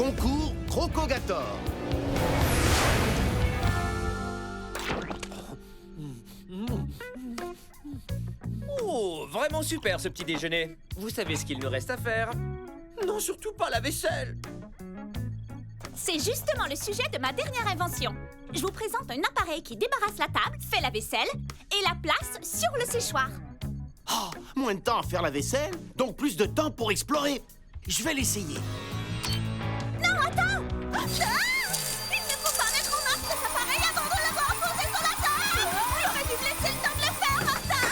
Concours Crocogator. Oh, vraiment super ce petit déjeuner. Vous savez ce qu'il nous reste à faire? Non, surtout pas la vaisselle. C'est justement le sujet de ma dernière invention. Je vous présente un appareil qui débarrasse la table, fait la vaisselle et la place sur le séchoir. Oh, moins de temps à faire la vaisselle, donc plus de temps pour explorer. Je vais l'essayer. Non, attends! Ah! Il ne faut pas mettre en marche cet appareil avant de l'avoir posé sur la table! J'aurais dû me laisser le temps de le faire, Martin!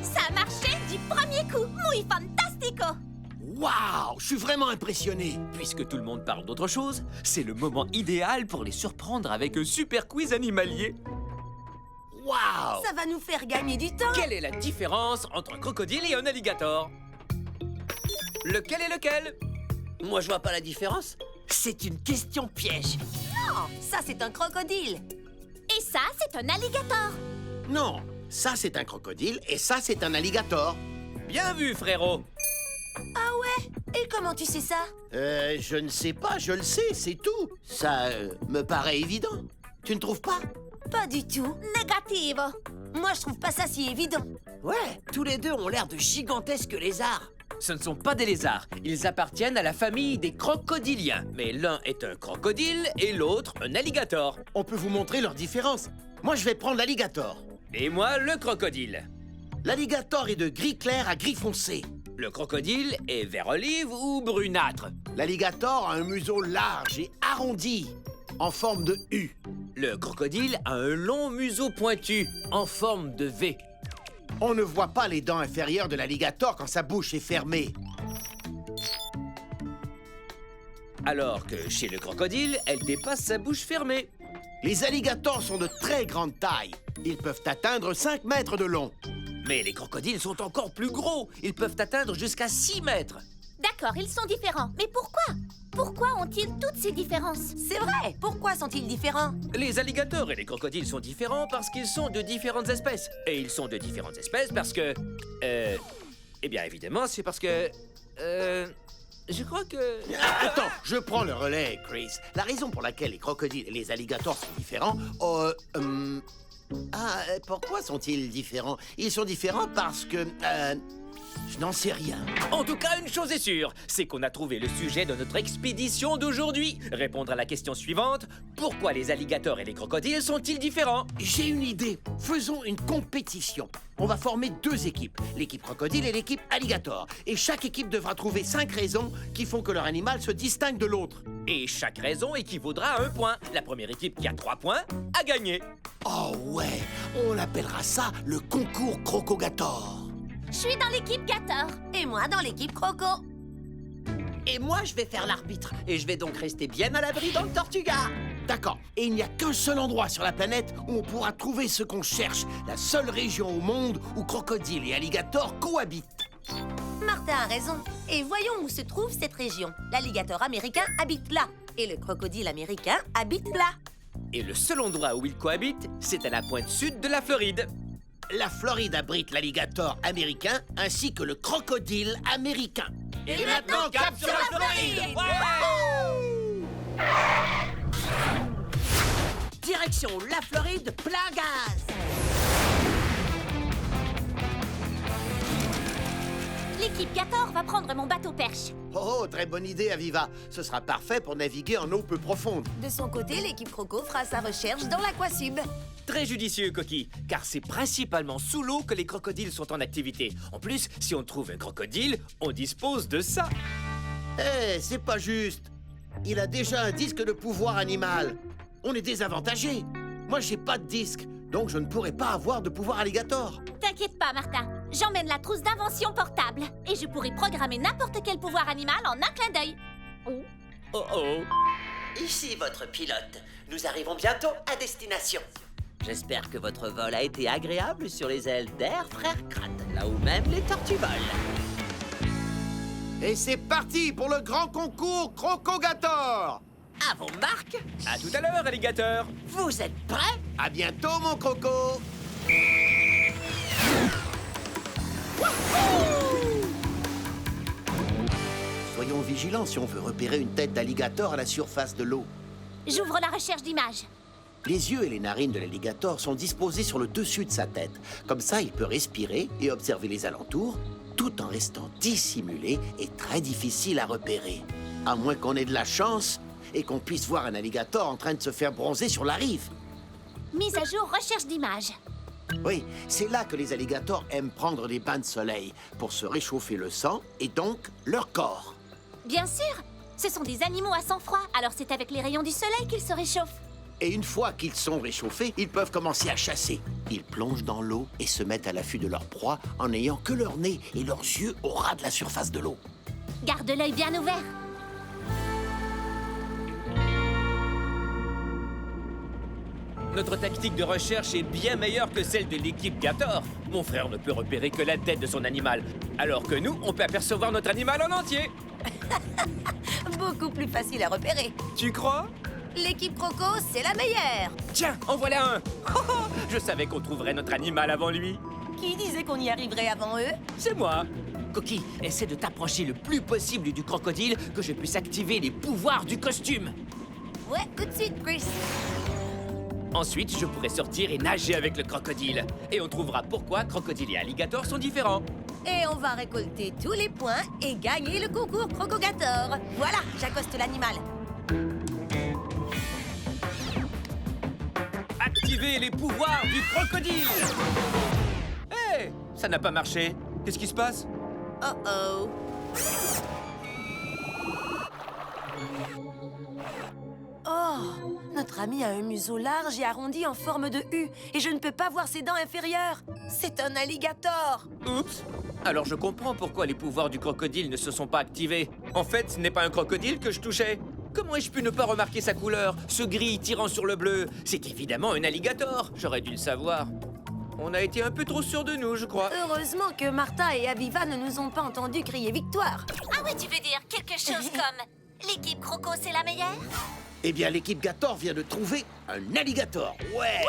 Ça a marché du premier coup! Muy fantastico! Waouh, je suis vraiment impressionné. Puisque tout le monde parle d'autre chose, c'est le moment idéal pour les surprendre avec un super quiz animalier. Waouh! Ça va nous faire gagner du temps. Quelle est la différence entre un crocodile et un alligator? Lequel est lequel? Moi, je vois pas la différence. C'est une question piège. Non, ça c'est un crocodile. Et ça, c'est un alligator! Non, ça c'est un crocodile et ça c'est un alligator. Bien vu, frérot. Ah ouais? Et comment tu sais ça? Je ne sais pas, je le sais, c'est tout. Ça me paraît évident. Tu ne trouves pas? Pas du tout. Négative! Moi je trouve pas ça si évident. Ouais, tous les deux ont l'air de gigantesques lézards. Ce ne sont pas des lézards. Ils appartiennent à la famille des crocodiliens. Mais l'un est un crocodile et l'autre un alligator. On peut vous montrer leur différence. Moi je vais prendre l'alligator. Et moi, le crocodile. L'alligator est de gris clair à gris foncé. Le crocodile est vert olive ou brunâtre. L'alligator a un museau large et arrondi, en forme de U. Le crocodile a un long museau pointu, en forme de V. On ne voit pas les dents inférieures de l'alligator quand sa bouche est fermée. Alors que chez le crocodile, elle dépasse sa bouche fermée. Les alligators sont de très grande taille. Ils peuvent atteindre 5 mètres de long. Mais les crocodiles sont encore plus gros. Ils peuvent atteindre jusqu'à 6 mètres. D'accord, ils sont différents. Mais pourquoi? Pourquoi ont-ils toutes ces différences? C'est vrai. Pourquoi sont-ils différents? Les alligators et les crocodiles sont différents parce qu'ils sont de différentes espèces. Et ils sont de différentes espèces parce que... Eh bien, évidemment, c'est parce que... Je crois que... Attends, je prends le relais, Chris. La raison pour laquelle les crocodiles et les alligators sont différents... pourquoi sont-ils différents? Ils sont différents parce que... je n'en sais rien. En tout cas, une chose est sûre, c'est qu'on a trouvé le sujet de notre expédition d'aujourd'hui. Répondre à la question suivante, pourquoi les alligators et les crocodiles sont-ils différents? J'ai une idée. Faisons une compétition. On va former 2 équipes, l'équipe crocodile et l'équipe alligator. Et chaque équipe devra trouver 5 raisons qui font que leur animal se distingue de l'autre. Et chaque raison équivaudra à 1 point. La première équipe qui a 3 points a gagné. Oh ouais, on appellera ça le concours Crocogator. Je suis dans l'équipe Gator. Et moi dans l'équipe croco. Et moi, je vais faire l'arbitre. Et je vais donc rester bien à l'abri dans le Tortuga. D'accord. Et il n'y a qu'un seul endroit sur la planète où on pourra trouver ce qu'on cherche. La seule région au monde où crocodile et alligator cohabitent. Martin a raison. Et voyons où se trouve cette région. L'alligator américain habite là. Et le crocodile américain habite là. Et le seul endroit où ils cohabitent, c'est à la pointe sud de la Floride. La Floride abrite l'alligator américain ainsi que le crocodile américain. Et maintenant, cap sur la Floride! Direction la Floride, plein gaz. L'équipe Gator va prendre mon bateau perche. Oh, très bonne idée, Aviva. Ce sera parfait pour naviguer en eau peu profonde. De son côté, l'équipe croco fera sa recherche dans l'aquasub. Très judicieux, Coquille, car c'est principalement sous l'eau que les crocodiles sont en activité. En plus, si on trouve un crocodile, on dispose de ça. Eh, c'est pas juste. Il a déjà un disque de pouvoir animal. On est désavantagés. Moi, j'ai pas de disque, donc je ne pourrai pas avoir de pouvoir alligator. T'inquiète pas, Martin. J'emmène la trousse d'invention portable. Et je pourrai programmer n'importe quel pouvoir animal en un clin d'œil. Oh. Oh oh. Ici votre pilote. Nous arrivons bientôt à destination. J'espère que votre vol a été agréable sur les ailes d'Air Frère Krat, là où même les tortues volent. Et c'est parti pour le grand concours Crocogator! À vos marques, À tout à l'heure, alligator. vous êtes prêts? À bientôt, mon croco! Soyons vigilants si on veut repérer une tête d'alligator à la surface de l'eau. J'ouvre la recherche d'images. Les yeux et les narines de l'alligator sont disposés sur le dessus de sa tête. Comme ça, il peut respirer et observer les alentours, tout en restant dissimulé et très difficile à repérer. À moins qu'on ait de la chance et qu'on puisse voir un alligator en train de se faire bronzer sur la rive. Mise à jour recherche d'images. Oui, c'est là que les alligators aiment prendre des bains de soleil pour se réchauffer le sang et donc leur corps. Bien sûr, ce sont des animaux à sang froid, alors c'est avec les rayons du soleil qu'ils se réchauffent. Et une fois qu'ils sont réchauffés, ils peuvent commencer à chasser. Ils plongent dans l'eau et se mettent à l'affût de leur proie en n'ayant que leur nez et leurs yeux au ras de la surface de l'eau. Garde l'œil bien ouvert. Notre tactique de recherche est bien meilleure que celle de l'équipe Gator. Mon frère ne peut repérer que la tête de son animal, alors que nous, on peut apercevoir notre animal en entier. Beaucoup plus facile à repérer. Tu crois? L'équipe Croco, c'est la meilleure. Tiens, en voilà un. Je savais qu'on trouverait notre animal avant lui. Qui disait qu'on y arriverait avant eux? C'est moi. Coquille, essaie de t'approcher le plus possible du crocodile, que je puisse activer les pouvoirs du costume. Ouais, tout de suite, Chris. Ensuite, je pourrai sortir et nager avec le crocodile. Et on trouvera pourquoi crocodile et alligator sont différents. Et on va récolter tous les points et gagner le concours Crocogator. Voilà, j'accoste l'animal. Activez les pouvoirs du crocodile. Hé, ça n'a pas marché. Qu'est-ce qui se passe? Oh. Oh, notre ami a un museau large et arrondi en forme de U, et je ne peux pas voir ses dents inférieures. C'est un alligator. Oups. Alors je comprends pourquoi les pouvoirs du crocodile ne se sont pas activés. En fait, ce n'est pas un crocodile que je touchais. Comment ai-je pu ne pas remarquer sa couleur? Ce gris tirant sur le bleu. C'est évidemment un alligator. J'aurais dû le savoir. On a été un peu trop sûrs de nous, je crois. Heureusement que Martha et Aviva ne nous ont pas entendu crier victoire. Ah oui, tu veux dire quelque chose comme l'équipe Croco, c'est la meilleure? Eh bien, l'équipe Gator vient de trouver un alligator. Ouais!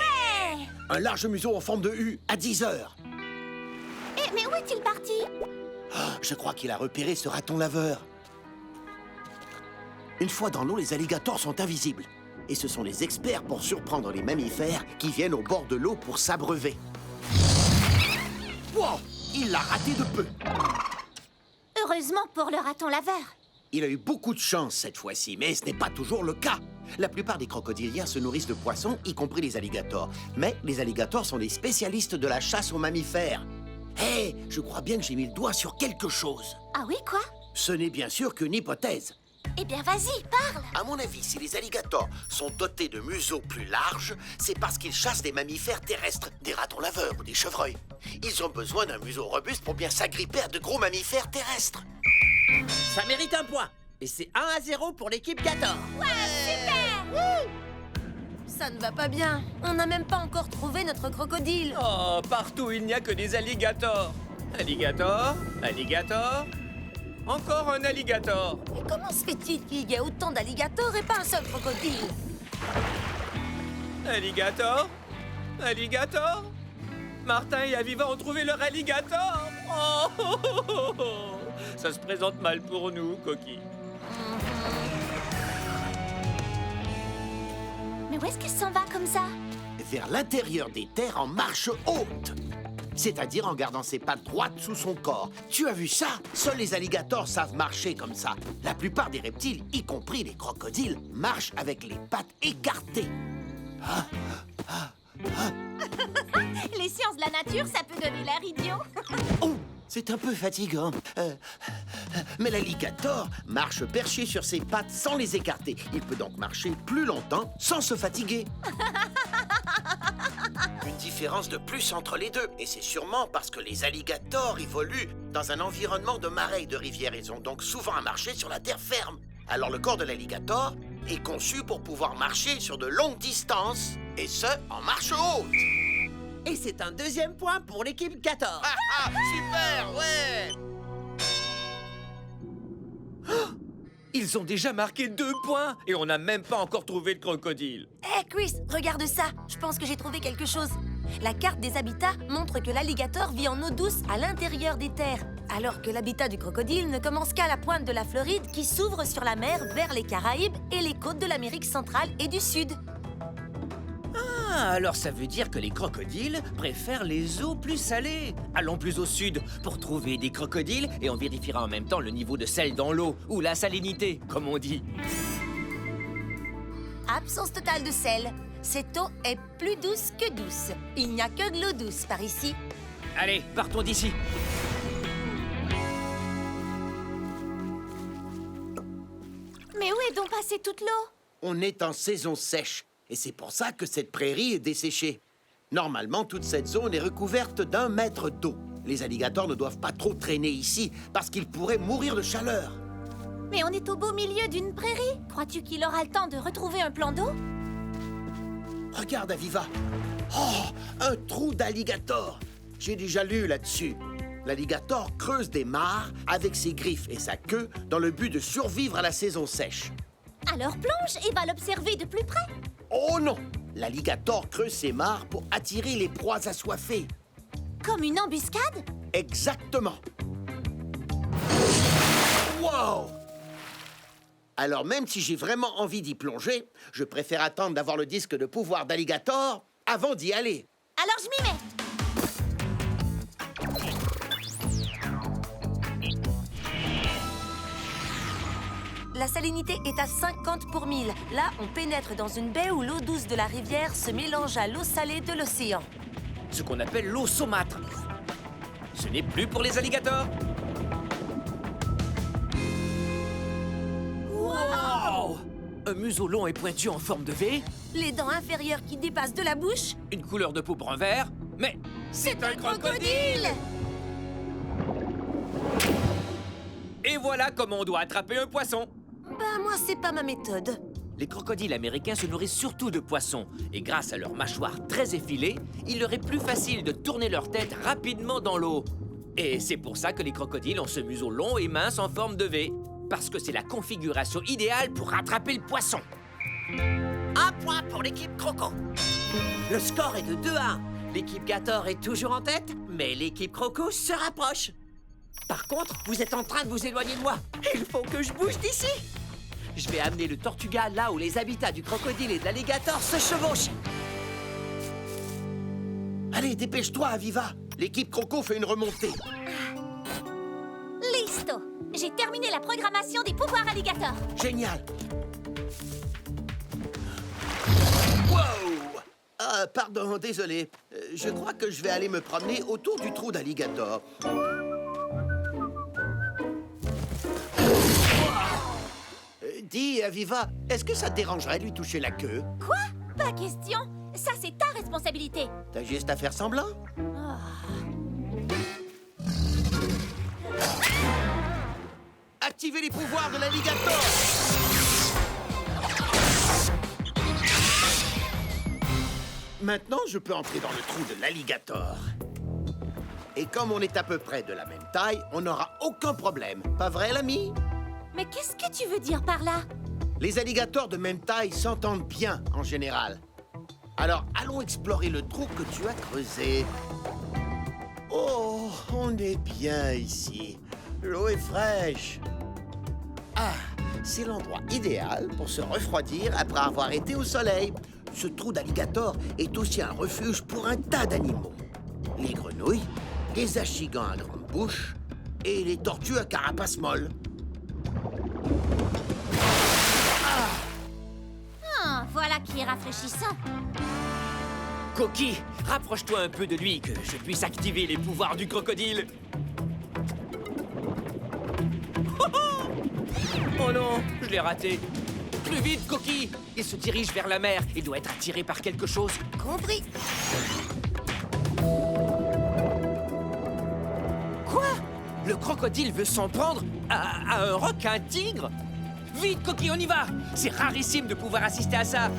Un large museau en forme de U à 10 heures. Eh, mais où est-il parti? Ah, je crois qu'il a repéré ce raton laveur. Une fois dans l'eau, les alligators sont invisibles. Et ce sont les experts pour surprendre les mammifères qui viennent au bord de l'eau pour s'abreuver. Wow! Il l'a raté de peu. Heureusement pour le raton laveur. Il a eu beaucoup de chance cette fois-ci, mais ce n'est pas toujours le cas. La plupart des crocodiliens se nourrissent de poissons, y compris les alligators. Mais les alligators sont des spécialistes de la chasse aux mammifères. Hé, je crois bien que j'ai mis le doigt sur quelque chose. Ah oui, quoi? Ce n'est bien sûr qu'une hypothèse. Eh bien, vas-y, parle. À mon avis, si les alligators sont dotés de museaux plus larges, c'est parce qu'ils chassent des mammifères terrestres, des ratons laveurs ou des chevreuils. Ils ont besoin d'un museau robuste pour bien s'agripper à de gros mammifères terrestres. Ça mérite un point. Et c'est 1-0 pour l'équipe Gator. Ça ne va pas bien. On n'a même pas encore trouvé notre crocodile. Oh, partout il n'y a que des alligators. Alligator, alligator, encore un alligator. Et comment se fait-il qu'il y ait autant d'alligators et pas un seul crocodile? Alligator, alligator. Martin et Aviva ont trouvé leur alligator. Oh, ça se présente mal pour nous, Coquille. Mais où est-ce qu'il s'en va comme ça? Vers l'intérieur des terres en marche haute. C'est-à-dire en gardant ses pattes droites sous son corps. Tu as vu ça? Seuls les alligators savent marcher comme ça. La plupart des reptiles, y compris les crocodiles, marchent avec les pattes écartées. Les sciences de la nature, ça peut donner l'air idiot. Oh, c'est un peu fatigant. Mais l'alligator marche perché sur ses pattes sans les écarter. Il peut donc marcher plus longtemps sans se fatiguer. Une différence de plus entre les deux. Et c'est sûrement parce que les alligators évoluent dans un environnement de marais et de rivières. Ils ont donc souvent à marcher sur la terre ferme. Alors le corps de l'alligator est conçu pour pouvoir marcher sur de longues distances, et ce, en marche haute. Et c'est un deuxième point pour l'équipe 14. Ah ah, super, ouais. Ils ont déjà marqué 2 points et on n'a même pas encore trouvé le crocodile. Hé, Chris, regarde ça. Je pense que j'ai trouvé quelque chose. La carte des habitats montre que l'alligator vit en eau douce à l'intérieur des terres, alors que l'habitat du crocodile ne commence qu'à la pointe de la Floride qui s'ouvre sur la mer vers les Caraïbes et les côtes de l'Amérique centrale et du Sud. Ah, alors ça veut dire que les crocodiles préfèrent les eaux plus salées. Allons plus au sud pour trouver des crocodiles et on vérifiera en même temps le niveau de sel dans l'eau, ou la salinité, comme on dit. Absence totale de sel. Cette eau est plus douce que douce. Il n'y a que de l'eau douce par ici. Allez, partons d'ici. Mais où est donc passée toute l'eau? On est en saison sèche, et c'est pour ça que cette prairie est desséchée. Normalement, toute cette zone est recouverte d'1 mètre d'eau. Les alligators ne doivent pas trop traîner ici, parce qu'ils pourraient mourir de chaleur. Mais on est au beau milieu d'une prairie. Crois-tu qu'il aura le temps de retrouver un plan d'eau? Regarde, Aviva. Oh, un trou d'alligator. J'ai déjà lu là-dessus. L'alligator creuse des mares avec ses griffes et sa queue dans le but de survivre à la saison sèche. Alors plonge et va l'observer de plus près. Oh non! L'alligator creuse ses mares pour attirer les proies assoiffées. Comme une embuscade? Exactement. Wow! Alors même si j'ai vraiment envie d'y plonger, je préfère attendre d'avoir le disque de pouvoir d'alligator avant d'y aller. Alors je m'y mets. La salinité est à 50 pour 1000. Là, on pénètre dans une baie où l'eau douce de la rivière se mélange à l'eau salée de l'océan. Ce qu'on appelle l'eau saumâtre. Ce n'est plus pour les alligators. Wow! Un museau long et pointu en forme de V, Les dents inférieures qui dépassent de la bouche. une couleur de peau brun vert, mais c'est un crocodile! Et voilà comment on doit attraper un poisson. Ben, moi, c'est pas ma méthode. Les crocodiles américains se nourrissent surtout de poissons. Et grâce à leurs mâchoires très effilées, il leur est plus facile de tourner leur tête rapidement dans l'eau. Et c'est pour ça que les crocodiles ont ce museau long et mince en forme de V. Parce que c'est la configuration idéale pour attraper le poisson. 1 point pour l'équipe Croco. Le score est de 2-1. L'équipe Gator est toujours en tête, mais l'équipe Croco se rapproche. Par contre, vous êtes en train de vous éloigner de moi. Il faut que je bouge d'ici. Je vais amener le Tortuga là où les habitats du crocodile et de l'alligator se chevauchent. Allez, dépêche-toi, Aviva. L'équipe Croco fait une remontée. Listo. J'ai terminé la programmation des pouvoirs alligators. Génial. Wow! Ah, pardon, désolé. Je crois que je vais aller me promener autour du trou d'alligator. Dis, Aviva, est-ce que ça te dérangerait de lui toucher la queue? Quoi? Pas question. Ça, c'est ta responsabilité. T'as juste à faire semblant? Activez les pouvoirs de l'alligator! Maintenant, je peux entrer dans le trou de l'alligator. Et comme on est à peu près de la même taille, on n'aura aucun problème. Pas vrai, l'ami? Mais qu'est-ce que tu veux dire par là? Les alligators de même taille s'entendent bien, en général. Alors, allons explorer le trou que tu as creusé. Oh, on est bien ici. L'eau est fraîche. Ah, c'est l'endroit idéal pour se refroidir après avoir été au soleil. Ce trou d'alligator est aussi un refuge pour un tas d'animaux. Les grenouilles, les achigans à grande bouche et les tortues à carapace molle. Voilà qui est rafraîchissant. Coquille, rapproche-toi un peu de lui que je puisse activer les pouvoirs du crocodile. Oh non, je l'ai raté. Plus vite, Coquille. Il se dirige vers la mer. Il doit être attiré par quelque chose. Compris. Quoi? Le crocodile veut s'en prendre à un requin-tigre? Vite, Coquille, on y va! C'est rarissime de pouvoir assister à ça!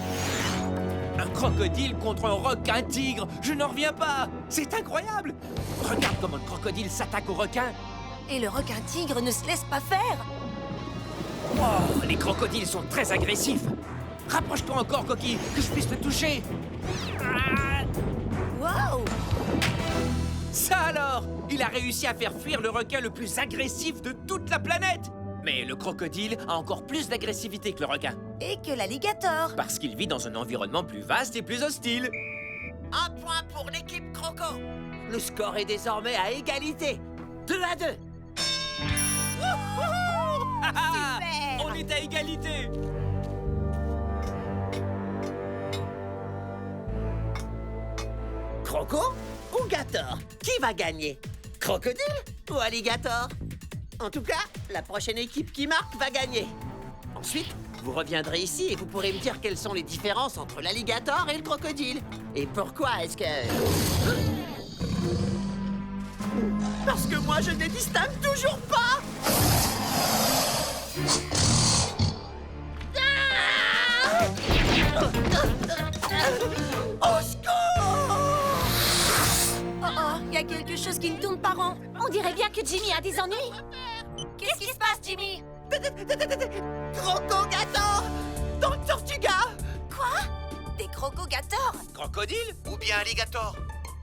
Un crocodile contre un requin-tigre! Je n'en reviens pas! C'est incroyable! Regarde comment le crocodile s'attaque au requin! Et le requin-tigre ne se laisse pas faire. Wow, les crocodiles sont très agressifs! Rapproche-toi encore, Coquille, que je puisse te toucher! Ah, Waouh! ça alors! Il a réussi à faire fuir le requin le plus agressif de toute la planète! Mais le crocodile a encore plus d'agressivité que le requin. Et que l'alligator. Parce qu'il vit dans un environnement plus vaste et plus hostile. Un point pour l'équipe Croco. Le score est désormais à égalité. 2-2. Super! On est à égalité! Croco ou Gator? Qui va gagner? Crocodile ou alligator? En tout cas, la prochaine équipe qui marque va gagner. Ensuite, vous reviendrez ici et vous pourrez me dire quelles sont les différences entre l'alligator et le crocodile. Et pourquoi est-ce que... Parce que moi, je ne les distingue toujours pas! Au secours! Oh, il y a quelque chose qui ne tourne pas rond. On dirait bien que Jimmy a des ennuis. Qu'est-ce qui se passe, Jimmy? Croco Gator dans le Tortuga! Quoi? Des crocogators? Crocodile? Ou bien alligator.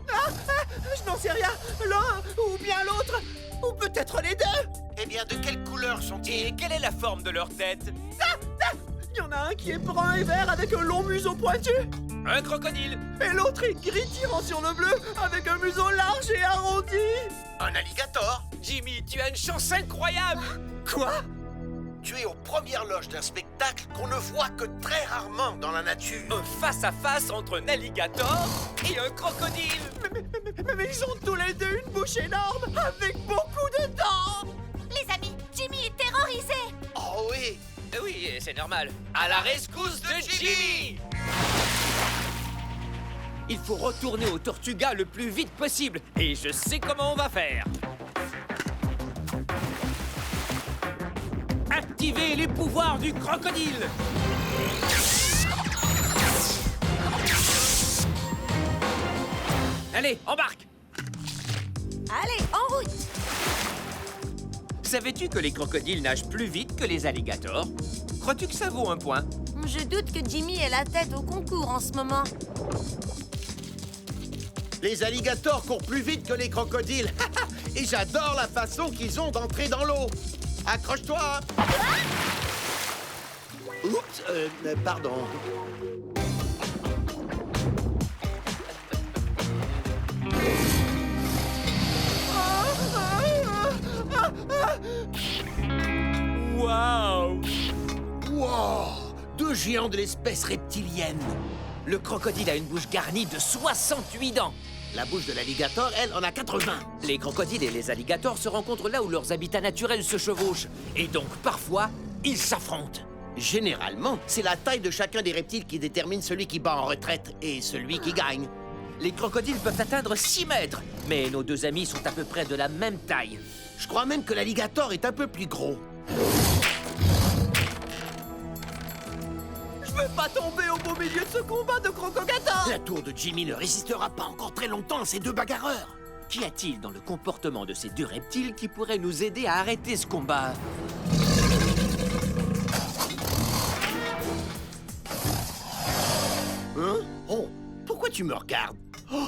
Je n'en sais rien. L'un ou bien l'autre. Ou peut-être les deux. Eh bien, de quelle couleur sont-ils? Et quelle est la forme de leur tête? Il y en a un qui est brun et vert avec un long museau pointu. Un crocodile! Et l'autre est gris tirant sur le bleu avec un museau large et arrondi. Un alligator? Jimmy, tu as une chance incroyable! Quoi? Tu es aux premières loges d'un spectacle qu'on ne voit que très rarement dans la nature. Un face-à-face entre un alligator et un crocodile! Mais ils ont tous les deux une bouche énorme avec beaucoup de dents. Les amis, Jimmy est terrorisé. Oh oui. Oui, c'est normal. À la rescousse de Jimmy! Il faut retourner au Tortuga le plus vite possible. Et je sais comment on va faire. Activez les pouvoirs du crocodile! Allez, embarque! Allez, en route! Savais-tu que les crocodiles nagent plus vite que les alligators? Crois-tu que ça vaut un point? Je doute que Jimmy ait la tête au concours en ce moment. Les alligators courent plus vite que les crocodiles. Et j'adore la façon qu'ils ont d'entrer dans l'eau. Accroche-toi. Oups, pardon. Waouh! Wow! Deux géants de l'espèce reptilienne. Le crocodile a une bouche garnie de 68 dents. La bouche de l'alligator, elle, en a 80. Les crocodiles et les alligators se rencontrent là où leurs habitats naturels se chevauchent. Et donc, parfois, ils s'affrontent. Généralement, c'est la taille de chacun des reptiles qui détermine celui qui bat en retraite et celui qui gagne. Les crocodiles peuvent atteindre 6 mètres. Mais nos deux amis sont à peu près de la même taille. Je crois même que l'alligator est un peu plus gros. Je veux pas tomber au beau milieu de ce combat de Crocogator. La tour de Jimmy ne résistera pas encore très longtemps à ces deux bagarreurs. Qu'y a-t-il dans le comportement de ces deux reptiles qui pourrait nous aider à arrêter ce combat? Hein? Oh, pourquoi tu me regardes? Oh,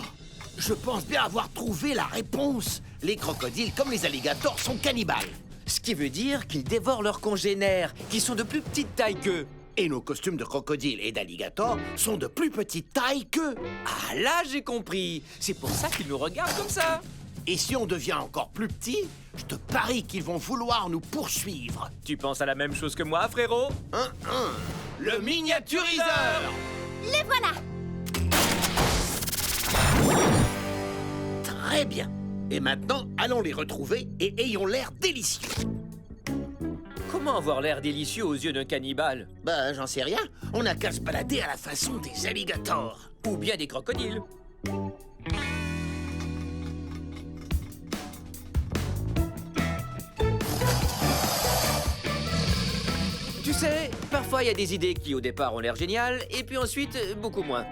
je pense bien avoir trouvé la réponse. Les crocodiles, comme les alligators, sont cannibales. Ce qui veut dire qu'ils dévorent leurs congénères, qui sont de plus petite taille qu'eux. Et nos costumes de crocodile et d'alligator sont de plus petite taille qu'eux. Ah là, j'ai compris. C'est pour ça qu'ils nous regardent comme ça. Et si on devient encore plus petit, je te parie qu'ils vont vouloir nous poursuivre. Tu penses à la même chose que moi, frérot? Le miniaturiseur! Les voilà. Très bien. Et maintenant, allons les retrouver et ayons l'air délicieux. Comment avoir l'air délicieux aux yeux d'un cannibale? Bah, j'en sais rien. On n'a qu'à se balader à la façon des alligators. Ou bien des crocodiles. Tu sais, parfois il y a des idées qui au départ ont l'air géniales, et puis ensuite, beaucoup moins.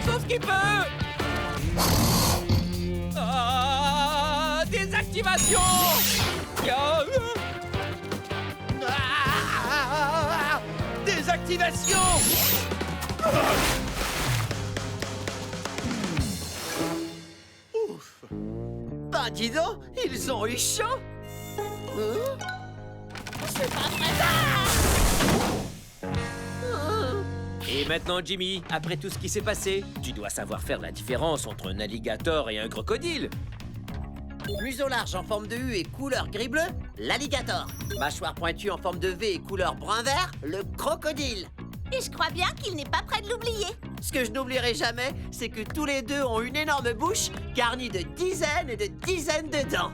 Sauf qu'il peut! Ah, désactivation! Désactivation! Ouf! Bah dis donc, ils ont eu chaud. Et maintenant, Jimmy, après tout ce qui s'est passé, tu dois savoir faire la différence entre un alligator et un crocodile. Museau large en forme de U et couleur gris-bleu, l'alligator. Mâchoire pointue en forme de V et couleur brun-vert, le crocodile. Et je crois bien qu'il n'est pas prêt de l'oublier. Ce que je n'oublierai jamais, c'est que tous les deux ont une énorme bouche garnie de dizaines et de dizaines de dents.